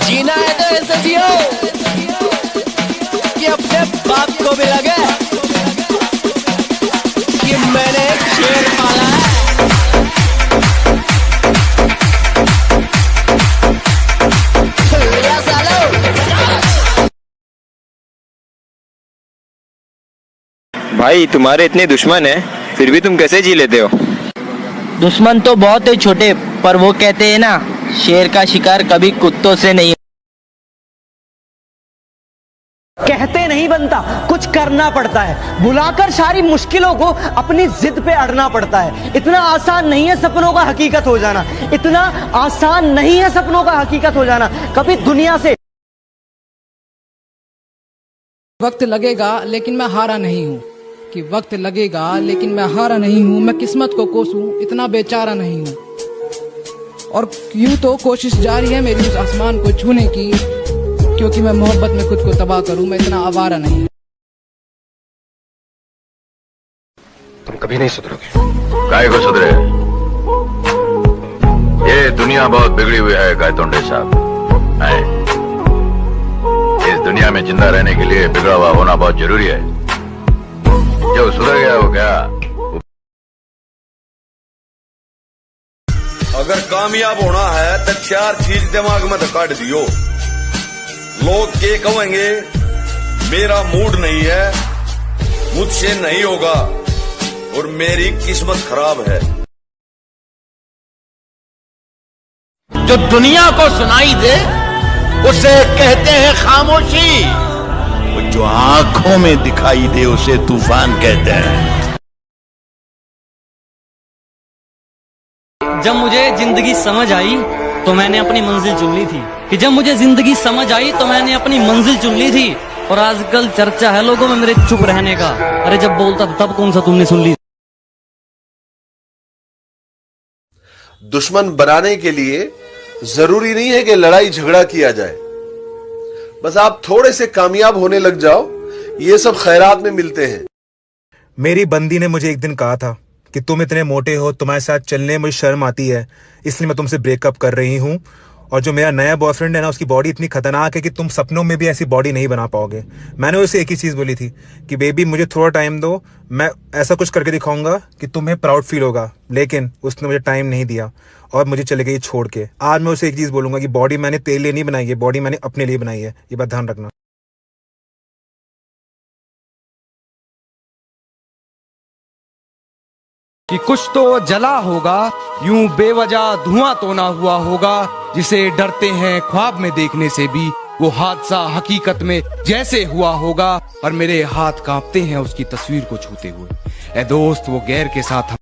जीना है तो ऐसे जियो कि अपने बाप को भी लगे कि मैंने एक शेर पाला है। भाई तुम्हारे इतने दुश्मन है फिर भी तुम कैसे जी लेते हो? दुश्मन तो बहुत है छोटे, पर वो कहते हैं ना, शेर का शिकार कभी कुत्तों से नहीं। कहते नहीं बनता, कुछ करना पड़ता है। बुलाकर सारी मुश्किलों को अपनी जिद पे अड़ना पड़ता है। इतना आसान नहीं है सपनों का हकीकत हो जाना, इतना आसान नहीं है सपनों का हकीकत हो जाना। कभी दुनिया से वक्त लगेगा लेकिन मैं हारा नहीं हूँ, कि वक्त लगेगा लेकिन मैं हारा नहीं हूँ। मैं किस्मत को कोसूं इतना बेचारा नहीं हूँ, और यूं तो कोशिश जारी है मेरी उस आसमान को छूने की, क्योंकि मैं मोहब्बत में खुद को तबाह करूं मैं इतना आवारा नहीं। तुम कभी नहीं सुधरोगे। काय को सुधरे? ये दुनिया बहुत बिगड़ी हुई है गायतोंडे साहब। इस दुनिया में जिंदा रहने के लिए बिगड़ा हुआ होना बहुत जरूरी है। जो सुधर गया वो क्या? अगर कामयाब होना है तो 4 चीज दिमाग में तो काट दियो। लोग क्या कहेंगे, मेरा मूड नहीं है, मुझसे नहीं होगा, और मेरी किस्मत खराब है। जो दुनिया को सुनाई दे उसे कहते हैं खामोशी, जो आंखों में दिखाई दे उसे तूफान कहते हैं। जब मुझे जिंदगी समझ आई तो मैंने अपनी मंजिल चुन ली थी, कि जब मुझे जिंदगी समझ आई तो मैंने अपनी मंजिल चुन ली थी। और आजकल चर्चा है लोगों में मेरे चुप रहने का। अरे जब बोलता था तब कौन सा तुमने सुन ली? दुश्मन बनाने के लिए जरूरी नहीं है कि लड़ाई झगड़ा किया जाए, बस आप थोड़े से कामयाब होने लग जाओ, ये सब खैरात में मिलते हैं। मेरी बंदी ने मुझे एक दिन कहा था कि तुम इतने मोटे हो, तुम्हारे साथ चलने मुझे शर्म आती है, इसलिए मैं तुमसे ब्रेकअप कर रही हूँ। और जो मेरा नया बॉयफ्रेंड है ना, उसकी बॉडी इतनी खतरनाक है कि तुम सपनों में भी ऐसी बॉडी नहीं बना पाओगे। मैंने उसे एक ही चीज़ बोली थी कि बेबी मुझे थोड़ा टाइम दो, मैं ऐसा कुछ करके दिखाऊंगा कि तुम्हें प्राउड फील होगा। लेकिन उसने मुझे टाइम नहीं दिया और मुझे चले गई छोड़ के। आज मैं उसे एक चीज़ बोलूंगा कि बॉडी मैंने तेरे लिए नहीं बनाई है, बॉडी मैंने अपने लिए बनाई है, ये बात ध्यान रखना। कि कुछ तो जला होगा, यूं बेवजह धुआं तो ना हुआ होगा, जिसे डरते हैं ख्वाब में देखने से भी वो हादसा हकीकत में जैसे हुआ होगा। और मेरे हाथ कांपते हैं उसकी तस्वीर को छूते हुए। ए दोस्त, वो गैर के साथ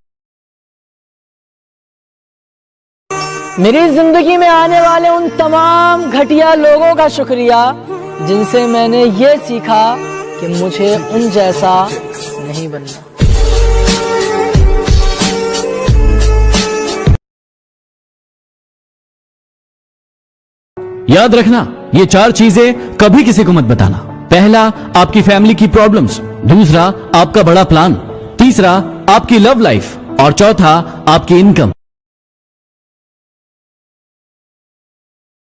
मेरी जिंदगी में आने वाले उन तमाम घटिया लोगों का शुक्रिया जिनसे मैंने ये सीखा कि मुझे उन जैसा नहीं बनना। याद रखना, ये 4 चीजें कभी किसी को मत बताना। पहला, आपकी फैमिली की प्रॉब्लम्स। दूसरा, आपका बड़ा प्लान। तीसरा, आपकी लव लाइफ। और चौथा, आपकी इनकम।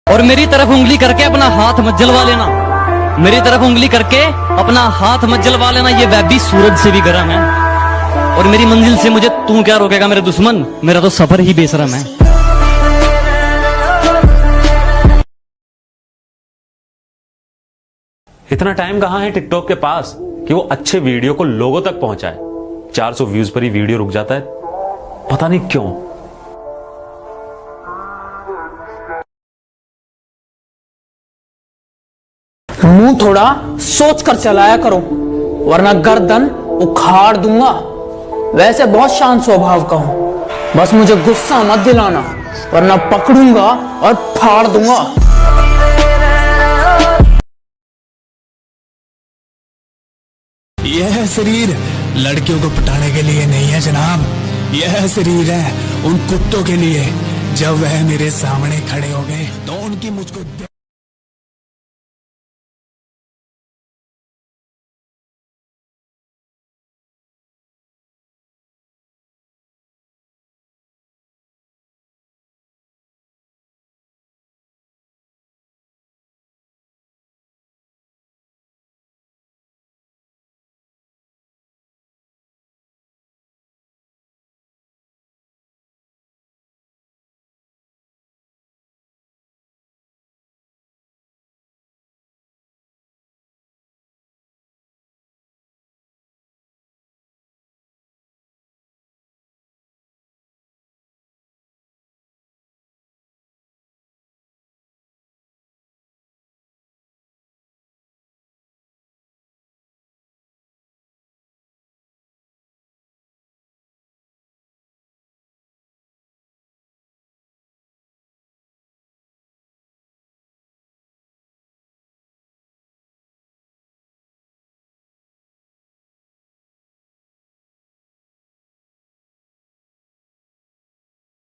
और मेरी तरफ उंगली करके अपना हाथ मत जलवा लेना। मेरी तरफ उंगली करके अपना हाथ मत जलवा लेना, ये वैबी सूरज से भी गर्म है। और मेरी मंजिल से मुझे तू क्या रोकेगा मेरे दुश्मन, मेरा तो सफर ही बेशरम है। इतना टाइम कहां है टिकटॉक के पास कि वो अच्छे वीडियो को लोगों तक पहुंचाए। 400 व्यूज पर ही वीडियो रुक जाता है, पता नहीं क्यों। मुंह थोड़ा सोच कर चलाया करो, वरना गर्दन उखाड़ दूंगा। वैसे बहुत शांत स्वभाव का हूं, बस मुझे गुस्सा मत दिलाना, वरना पकड़ूंगा और फाड़ दूंगा। यह शरीर लड़कियों को पटाने के लिए नहीं है जनाब, यह शरीर है उन कुत्तों के लिए। जब वह मेरे सामने खड़े हो गए तो उनकी मुझको